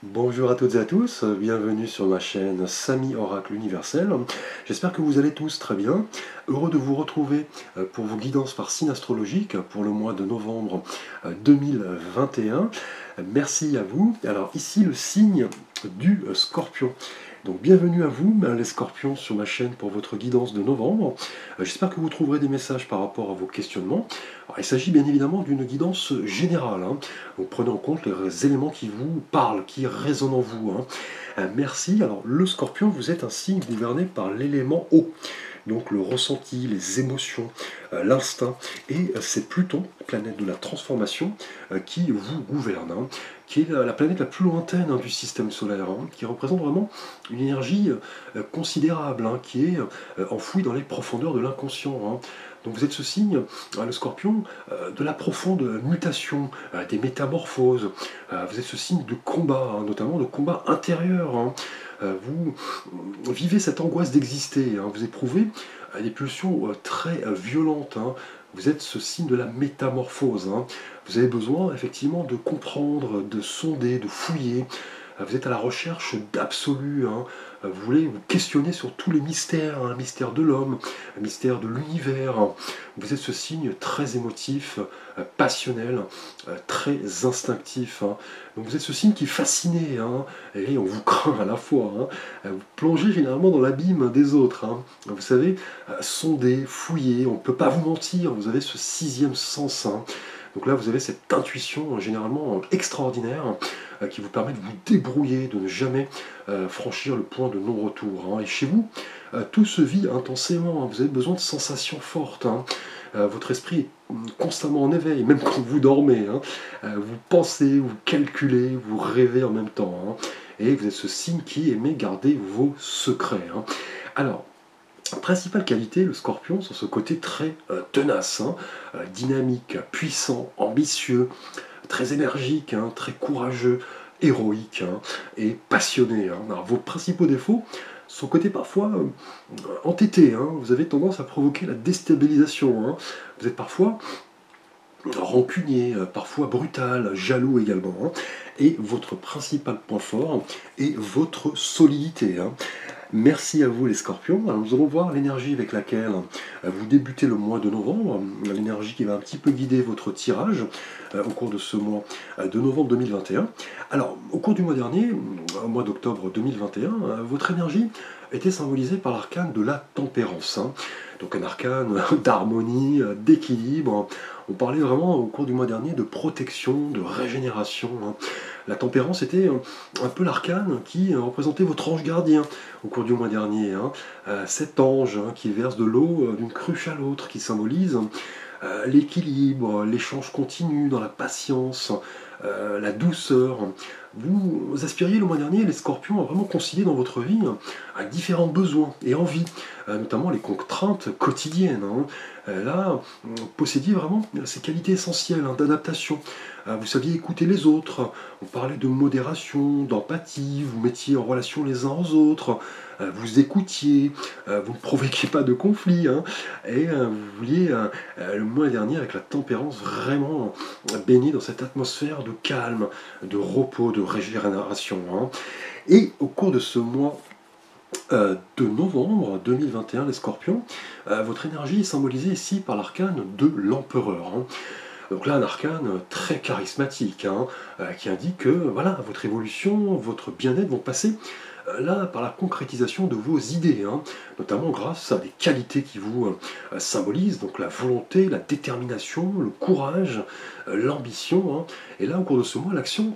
Bonjour à toutes et à tous, bienvenue sur ma chaîne Samy Oracle Universel. J'espère que vous allez tous très bien. Heureux de vous retrouver pour vos guidances par signe astrologique pour le mois de novembre 2021. Merci à vous. Alors ici le signe du Scorpion. Donc bienvenue à vous les Scorpions sur ma chaîne pour votre guidance de novembre. J'espère que vous trouverez des messages par rapport à vos questionnements. Alors, il s'agit bien évidemment d'une guidance générale. Donc prenez en compte les éléments qui vous parlent, qui résonnent en vous. Merci. Alors le Scorpion, vous êtes un signe gouverné par l'élément eau. Donc le ressenti, les émotions, l'instinct. Et c'est Pluton, planète de la transformation, qui vous gouverne, qui est la planète la plus lointaine du système solaire, qui représente vraiment une énergie considérable, qui est enfouie dans les profondeurs de l'inconscient. Donc vous êtes ce signe, le Scorpion, de la profonde mutation, des métamorphoses. Vous êtes ce signe de combat, notamment de combat intérieur. Vous vivez cette angoisse d'exister, vous éprouvez des pulsions très violentes. Vous êtes ce signe de la métamorphose. Vous avez besoin effectivement de comprendre, de sonder, de fouiller. Vous êtes à la recherche d'absolu. Vous voulez vous questionner sur tous les mystères, mystère de l'homme, mystère de l'univers. Vous êtes ce signe très émotif, passionnel, très instinctif. Donc vous êtes ce signe qui est fasciné, et on vous craint à la fois. Vous plongez généralement dans l'abîme des autres. Vous savez, sonder, fouiller, on ne peut pas vous mentir, vous avez ce sixième sens. Donc là, vous avez cette intuition généralement extraordinaire qui vous permet de vous débrouiller, de ne jamais franchir le point de non-retour. Et chez vous, tout se vit intensément. Vous avez besoin de sensations fortes. Votre esprit est constamment en éveil, même quand vous dormez. Vous pensez, vous calculez, vous rêvez en même temps. Et vous êtes ce signe qui aimait garder vos secrets. Alors, principale qualité, le Scorpion, sur ce côté très tenace, dynamique, puissant, ambitieux, très énergique, très courageux, héroïque et passionné. Alors, vos principaux défauts, son côté parfois entêté. Vous avez tendance à provoquer la déstabilisation. Vous êtes parfois rancunier, parfois brutal, jaloux également. Et votre principal point fort est votre solidité. Merci à vous les Scorpions. Alors, nous allons voir l'énergie avec laquelle vous débutez le mois de novembre, l'énergie qui va un petit peu guider votre tirage au cours de ce mois de novembre 2021. Alors, au cours du mois dernier, au mois d'octobre 2021, votre énergie était symbolisée par l'arcane de la tempérance. Donc un arcane d'harmonie, d'équilibre. On parlait vraiment au cours du mois dernier de protection, de régénération. La tempérance était un peu l'arcane qui représentait votre ange gardien au cours du mois dernier. Cet ange qui verse de l'eau d'une cruche à l'autre, qui symbolise l'équilibre, l'échange continu dans la patience, la douceur. Vous aspiriez le mois dernier, les Scorpions, à vraiment concilier dans votre vie à différents besoins et envies, notamment les contraintes quotidiennes. Là, vous possédiez vraiment ces qualités essentielles d'adaptation. Vous saviez écouter les autres, on parlait de modération, d'empathie, vous mettiez en relation les uns aux autres, vous écoutiez, vous ne provoquiez pas de conflit, et vous vouliez, le mois dernier, avec la tempérance, vraiment baigner dans cette atmosphère de calme, de repos, de régénération. Et au cours de ce mois de novembre 2021, les Scorpions, votre énergie est symbolisée ici par l'arcane de l'empereur. Donc là, un arcane très charismatique, qui indique que voilà, votre évolution, votre bien-être vont passer là par la concrétisation de vos idées, notamment grâce à des qualités qui vous symbolisent, donc la volonté, la détermination, le courage, l'ambition. Et là, au cours de ce mois, l'action,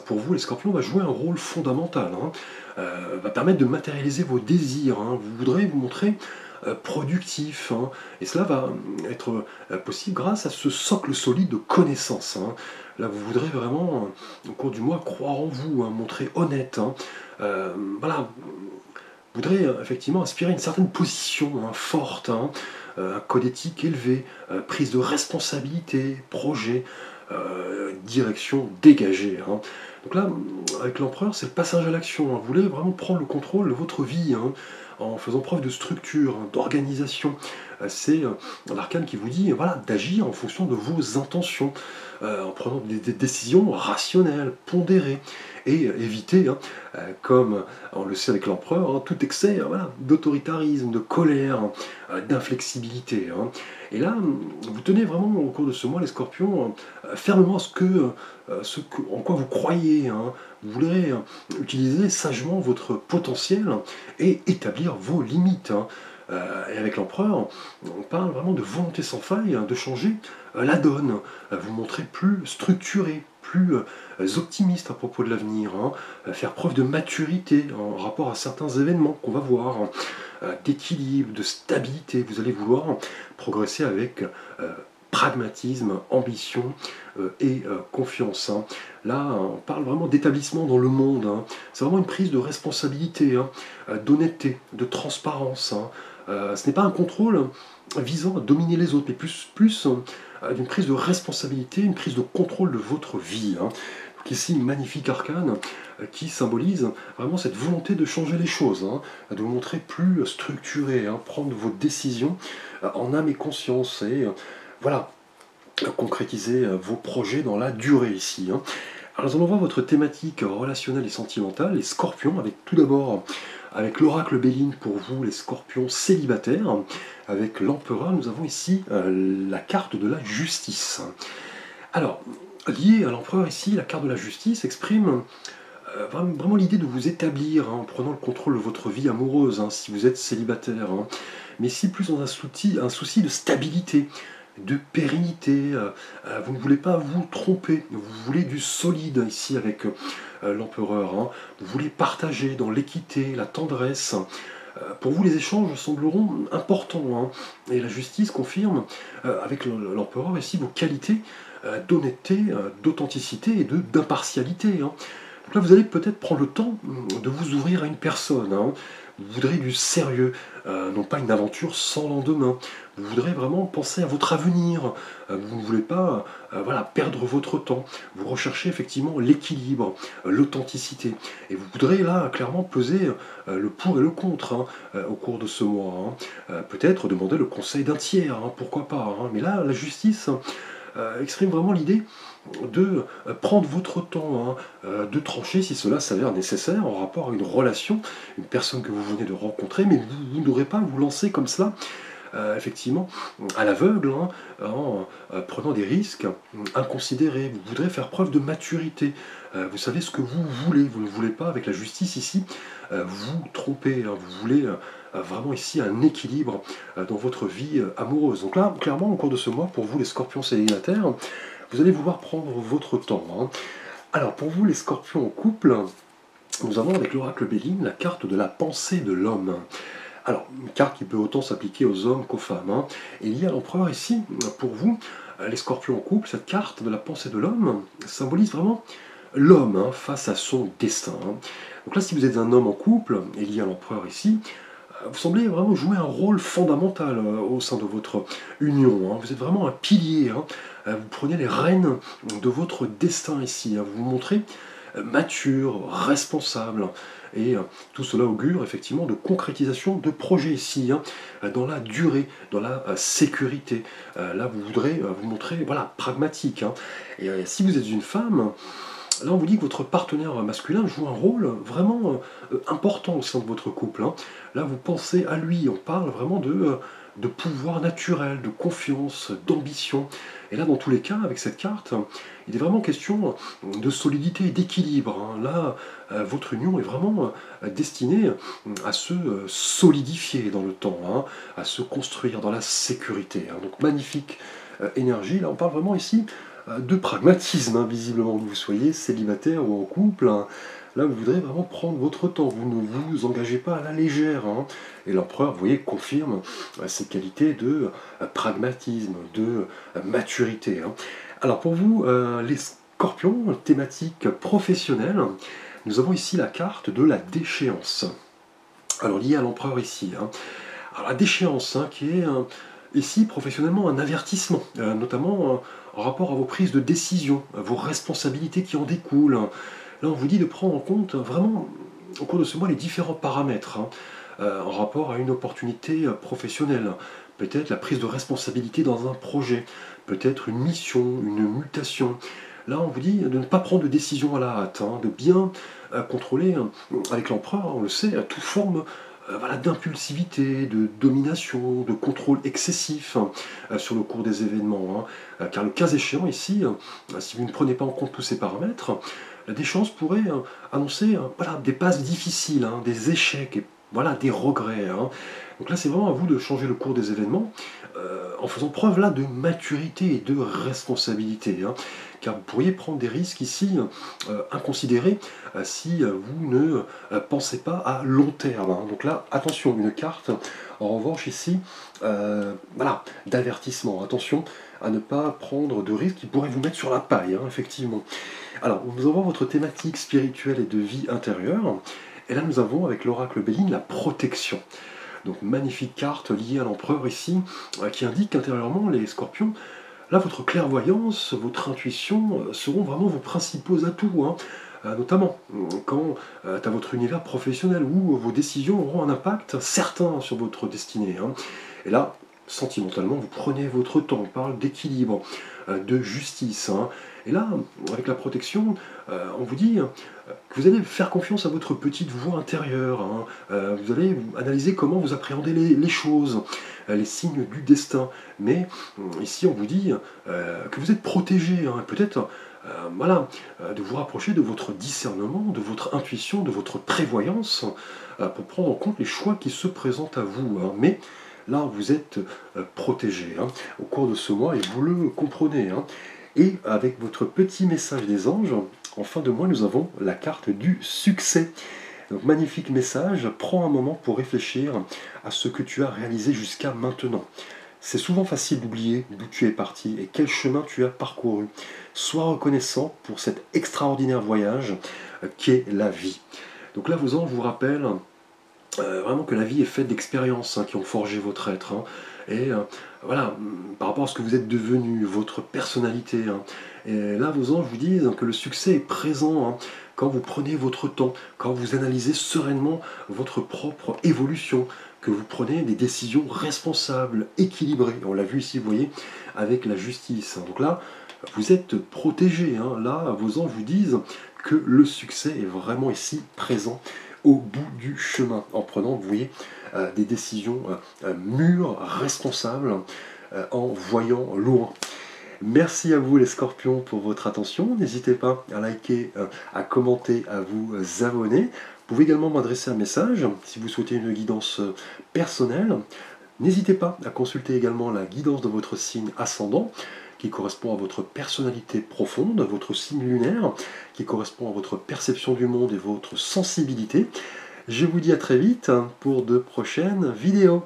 pour vous, les Scorpions, va jouer un rôle fondamental, va permettre de matérialiser vos désirs. Vous voudrez vous montrer productif, et cela va être possible grâce à ce socle solide de connaissances. Là, vous voudrez vraiment, au cours du mois, croire en vous, montrer honnête. Voilà, vous voudrez effectivement aspirer à une certaine position forte, un code éthique élevé, prise de responsabilité, projet, direction dégagée. Donc là, avec l'empereur, c'est le passage à l'action. Vous voulez vraiment prendre le contrôle de votre vie, en faisant preuve de structure, d'organisation. C'est l'arcane qui vous dit voilà, d'agir en fonction de vos intentions, en prenant des décisions rationnelles, pondérées. et éviter, hein, comme on le sait avec l'empereur, hein, tout excès voilà, d'autoritarisme, de colère, d'inflexibilité. Hein. Et là, vous tenez vraiment au cours de ce mois, les scorpions, fermement à en quoi vous croyez. Hein. Vous voulez utiliser sagement votre potentiel et établir vos limites. Hein. Et avec l'empereur, on parle vraiment de volonté sans faille, hein, de changer la donne, vous montrer plus structuré, plus optimiste à propos de l'avenir, hein, faire preuve de maturité en rapport à certains événements qu'on va voir, hein, d'équilibre, de stabilité. Vous allez vouloir progresser avec pragmatisme, ambition et confiance. Hein. Là, on parle vraiment d'établissement dans le monde. Hein. C'est vraiment une prise de responsabilité, hein, d'honnêteté, de transparence. Hein. Ce n'est pas un contrôle visant à dominer les autres, mais plus d'une prise de responsabilité, une prise de contrôle de votre vie. Hein. Donc ici, une magnifique arcane qui symbolise vraiment cette volonté de changer les choses, hein, de vous montrer plus structuré, hein, prendre vos décisions en âme et conscience, et voilà, concrétiser vos projets dans la durée ici. Hein. Alors nous allons voir votre thématique relationnelle et sentimentale, les scorpions, avec tout d'abord avec l'oracle Béline pour vous, les scorpions célibataires. Avec l'empereur, nous avons ici la carte de la justice. Alors, lié à l'empereur ici, la carte de la justice exprime vraiment l'idée de vous établir, hein, en prenant le contrôle de votre vie amoureuse, hein, si vous êtes célibataire. Hein. Mais ici, plus dans un souci de stabilité, de pérennité. Vous ne voulez pas vous tromper, vous voulez du solide ici avec l'empereur. Hein. Vous voulez partager dans l'équité, la tendresse. Pour vous, les échanges sembleront importants. Hein. Et la justice confirme avec l'empereur ici vos qualités d'honnêteté, d'authenticité et d'impartialité. Hein. Donc là, vous allez peut-être prendre le temps de vous ouvrir à une personne. Hein. Vous voudrez du sérieux, non pas une aventure sans lendemain. Vous voudrez vraiment penser à votre avenir. Vous ne voulez pas voilà, perdre votre temps. Vous recherchez effectivement l'équilibre, l'authenticité. Et vous voudrez là clairement peser le pour et le contre, hein, au cours de ce mois. Hein. Peut-être demander le conseil d'un tiers, hein, pourquoi pas. Hein. Mais là, la justice exprime vraiment l'idée de prendre votre temps, hein, de trancher si cela s'avère nécessaire en rapport à une relation, une personne que vous venez de rencontrer, mais vous n'aurez pas à vous lancer comme cela, effectivement, à l'aveugle, hein, en prenant des risques inconsidérés. Vous voudrez faire preuve de maturité. Vous savez ce que vous voulez. Vous ne voulez pas, avec la justice ici, vous tromper. Hein. Vous voulez vraiment ici un équilibre dans votre vie amoureuse. Donc là, clairement, au cours de ce mois, pour vous les scorpions célibataires, vous allez vouloir prendre votre temps. Hein. Alors, pour vous les scorpions en couple, nous avons avec l'oracle Béline la carte de la pensée de l'homme. Alors, une carte qui peut autant s'appliquer aux hommes qu'aux femmes. Hein. Et il y a l'empereur ici, pour vous, les scorpions en couple, cette carte de la pensée de l'homme symbolise vraiment l'homme, hein, face à son destin. Hein. Donc là, si vous êtes un homme en couple, et il y a l'empereur ici, vous semblez vraiment jouer un rôle fondamental au sein de votre union. Hein. Vous êtes vraiment un pilier. Hein. Vous prenez les rênes de votre destin ici. Hein. Vous vous montrez mature, responsable. Et tout cela augure effectivement de concrétisation de projets ici, hein, dans la durée, dans la sécurité. Là, vous voudrez vous montrer voilà, pragmatique. Hein. Et si vous êtes une femme, là, on vous dit que votre partenaire masculin joue un rôle vraiment important au sein de votre couple. Hein. Là, vous pensez à lui, on parle vraiment de pouvoir naturel, de confiance, d'ambition. Et là, dans tous les cas, avec cette carte, il est vraiment question de solidité et d'équilibre. Hein. Là, votre union est vraiment destinée à se solidifier dans le temps, hein, à se construire dans la sécurité. Hein. Donc, magnifique énergie. Là, on parle vraiment ici de pragmatisme, hein, visiblement, que vous soyez célibataire ou en couple. Hein. Là, vous voudrez vraiment prendre votre temps, vous ne vous engagez pas à la légère. Hein. Et l'empereur, vous voyez, confirme ses qualités de pragmatisme, de maturité. Hein. Alors pour vous, les scorpions, thématique professionnelle, nous avons ici la carte de la déchéance. Alors liée à l'empereur ici. Hein. Alors la déchéance, hein, qui est ici professionnellement un avertissement, notamment en rapport à vos prises de décision, à vos responsabilités qui en découlent. Hein. Là, on vous dit de prendre en compte vraiment, au cours de ce mois, les différents paramètres, hein, en rapport à une opportunité professionnelle. Peut-être la prise de responsabilité dans un projet, peut-être une mission, une mutation, là on vous dit de ne pas prendre de décision à la hâte, hein, de bien contrôler, avec l'empereur, on le sait, toute forme voilà, d'impulsivité, de domination, de contrôle excessif sur le cours des événements. Car le cas échéant ici, si vous ne prenez pas en compte tous ces paramètres, des chances pourraient annoncer voilà, des passes difficiles, hein, des échecs, et voilà, des regrets. Hein. Donc là, c'est vraiment à vous de changer le cours des événements en faisant preuve là de maturité et de responsabilité. Hein. Car vous pourriez prendre des risques ici inconsidérés si vous ne pensez pas à long terme. Hein. Donc là, attention, une carte, en revanche ici, voilà, d'avertissement. Attention à ne pas prendre de risques qui pourraient vous mettre sur la paille, hein, effectivement. Alors, nous avons votre thématique spirituelle et de vie intérieure. Et là, nous avons avec l'oracle Béline la protection. Donc, magnifique carte liée à l'empereur ici, qui indique qu'intérieurement, les scorpions, là, votre clairvoyance, votre intuition seront vraiment vos principaux atouts, hein. Notamment quand à votre univers professionnel où vos décisions auront un impact certain sur votre destinée. Hein. Et là, sentimentalement, vous prenez votre temps, on parle d'équilibre, de justice. Hein. Et là, avec la protection, on vous dit que vous allez faire confiance à votre petite voix intérieure. Hein. Vous allez analyser comment vous appréhendez les choses, les signes du destin. Mais ici, on vous dit que vous êtes protégé. Hein. Peut-être voilà, de vous rapprocher de votre discernement, de votre intuition, de votre prévoyance, pour prendre en compte les choix qui se présentent à vous. Hein. Mais là, vous êtes protégé hein, au cours de ce mois, et vous le comprenez. Hein. Et avec votre petit message des anges, en fin de mois, nous avons la carte du succès. Donc, magnifique message, prends un moment pour réfléchir à ce que tu as réalisé jusqu'à maintenant. C'est souvent facile d'oublier d'où tu es parti et quel chemin tu as parcouru. Sois reconnaissant pour cet extraordinaire voyage qu'est la vie. Donc là, vos anges vous rappellent vraiment que la vie est faite d'expériences hein, qui ont forgé votre être. Hein. Et voilà, par rapport à ce que vous êtes devenu, votre personnalité. Hein. Et là, vos anges vous disent que le succès est présent hein, quand vous prenez votre temps, quand vous analysez sereinement votre propre évolution, que vous prenez des décisions responsables, équilibrées. On l'a vu ici, vous voyez, avec la justice. Donc là, vous êtes protégé. Hein. Là, vos anges vous disent que le succès est vraiment ici présent au bout du chemin, en prenant, vous voyez, des décisions mûres, responsables, en voyant loin. Merci à vous les scorpions pour votre attention. N'hésitez pas à liker, à commenter, à vous abonner. Vous pouvez également m'adresser un message si vous souhaitez une guidance personnelle. N'hésitez pas à consulter également la guidance de votre signe ascendant, qui correspond à votre personnalité profonde, votre signe lunaire, qui correspond à votre perception du monde et votre sensibilité. Je vous dis à très vite pour de prochaines vidéos.